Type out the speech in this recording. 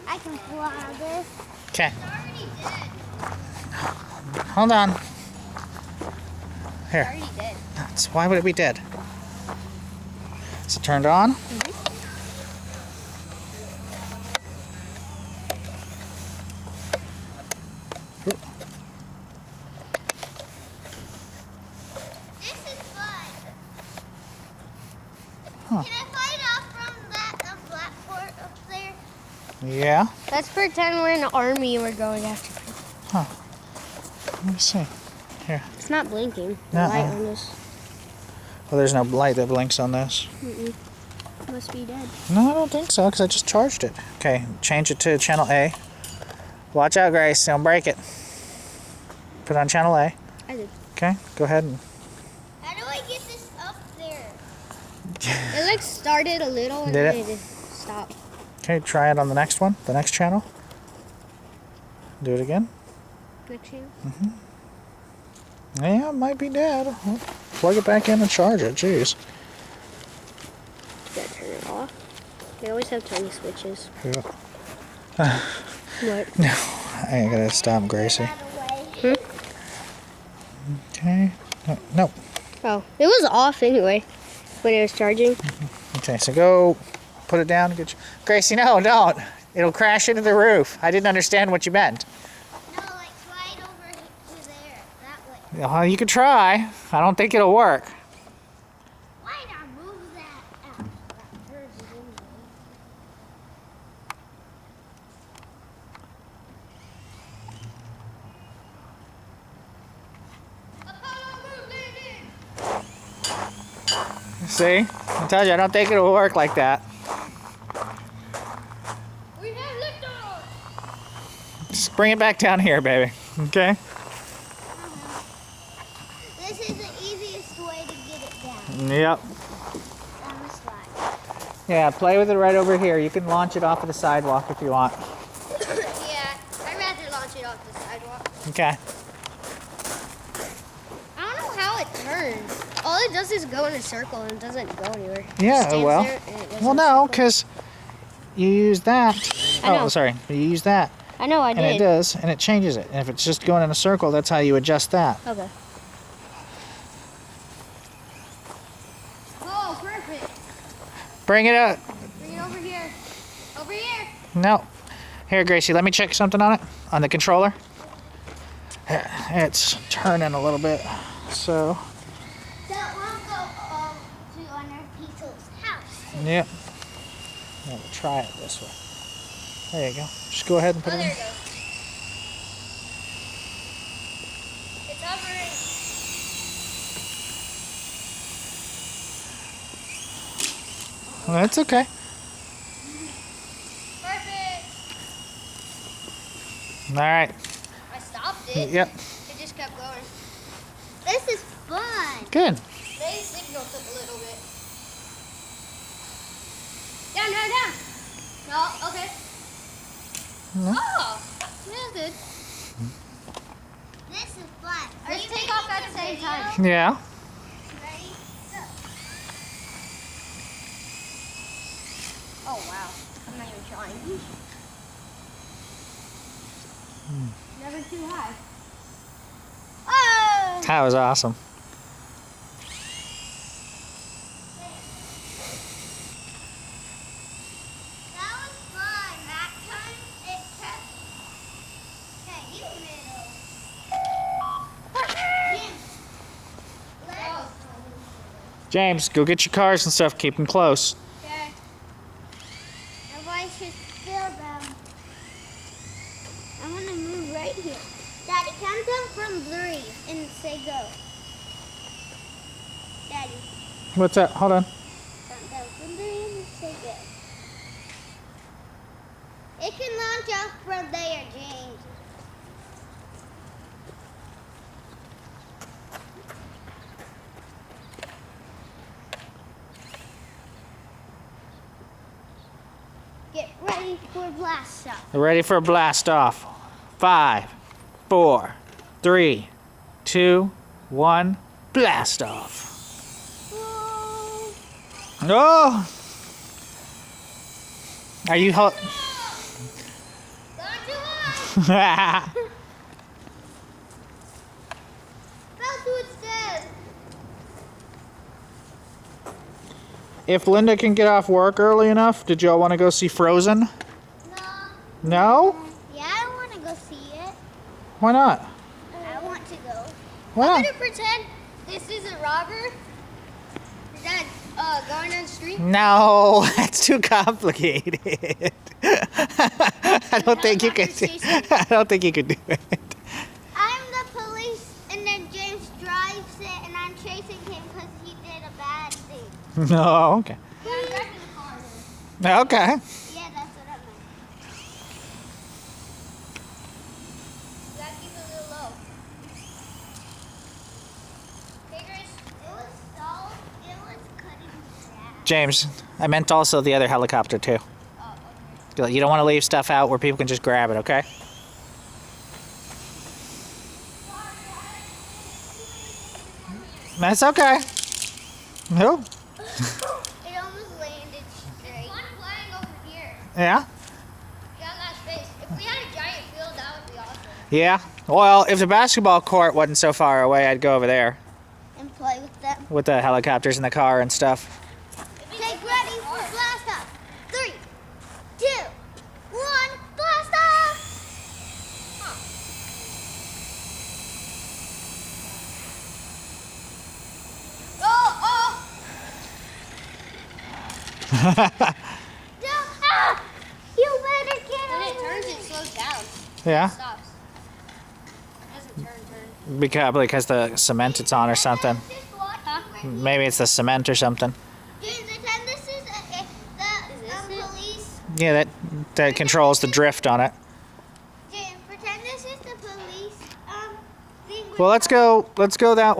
I can pull out of this. Okay. Hold on. Here. Already did. Why would it be dead? Is it turned on? This is fun. Huh. Can I fly it off from that blackboard up there? Yeah. Let's pretend we're in the army and we're going after people. Let me see. Here. It's not blinking. The Uh-uh. light on this Well, there's no light that blinks on this. must be dead. No, I don't think so, because I just charged it. Okay, change it to channel A. Watch out, Grace. Don't break it. Put it on channel A. I did. Okay, go ahead and... How do I get this up there? It like started a little and Did then it? it stopped. Okay, try it on the next one, the next channel. Do it again. Next channel. Yeah, it might be dead. Well, plug it back in and charge it. Jeez. Gotta turn it off. They always have tiny switches. Yeah. What? No, I ain't gonna stop Gracie. Out of the way. Okay. No. Oh, it was off anyway when it was charging. Okay, so go put it down. Get your... Gracie, no, don't. It'll crash into the roof. I didn't understand what you meant. No, like slide over to there, that way. Well, you could try. I don't think it'll work. Why not move that out? That person anyway. See? I told you, I don't think it'll work like that. We have liftoff. Just bring it back down here, baby. Okay? This is the easiest way to get it down. Yep. On the slide. Yeah, play with it right over here. You can launch it off of the sidewalk if you want. Yeah, I'd rather launch it off the sidewalk. Okay. I don't know how it turns. All it does is go in a circle and it doesn't go anywhere. It Yeah, stands well. there and it goes Well, in a no, circle. because you use that. I know. Oh, sorry. You use that. I know I And it did. does, and it changes it. And if it's just going in a circle, that's how you adjust that. Okay. Oh, perfect. Bring it up. Bring it over here. Over here. No. Here, Gracie, let me check something on it, on the controller. It's turning a little bit, so, That will go to under people's house. yep. Yeah, we'll try it this way. There you go. Just go ahead and put Oh, it there in. it goes. It's hovering. Well, that's okay. Perfect. All right. I stopped it. Yep. It just kept going. This is fun. Good. Today's signal took a little bit. Down, down, down. No, okay. Oh, yeah, good. This is fun. Let's take off at the same time. Yeah. Ready? Go. Oh, wow. I'm not even trying. Never too high. Oh! That was awesome. That was fun. That time it kept. Okay, you middle. Let's. James, go get your cars and stuff. Keep them close. Okay. Everybody should feel them. I'm gonna move right here. Daddy, count down from 3 and say go. Daddy, What's that? Hold on. count down from 3 and say go. It can launch off from there, James. Get ready for blast off. Ready for a blast off. 5, 4, 3, 2, 1, blast off. Whoa. Oh! Are you That's what it says. If Linda can get off work early enough, did y'all want to go see Frozen? No. No? Yeah, I don't want to go see it. Why not? I want to go. Why I'm not? gonna pretend this is a robber. Is that going down the street? No, that's too complicated. I don't think you could. I don't think you could do it. I'm the police, and then James drives it, and I'm chasing him because he did a bad thing. No, okay. Yeah, I'm driving the car then. Okay. Yeah, that's what I meant. You gotta keep it a little low. Hey, Grace. It was cutting down. James, I meant also the other helicopter too. Oh, okay. You don't want to leave stuff out where people can just grab it, okay? That's okay. No? It almost landed straight. It's fun flying over here. Yeah? You got that space. If we had a giant field, that would be awesome. Yeah. Well, if the basketball court wasn't so far away, I'd go over there And play with them. with the helicopters in the car and stuff. Take ready for blast off. 3, 2, 1, blast off! Oh! No, ah! You better get When it over turns, it slows down. Yeah? It stops. It doesn't turn. Because the cement it's on or something. Huh? Maybe it's the cement or something. James, pretend this is the police. Yeah, that controls the drift on it. James, pretend this is the police thing. Well, let's go that way.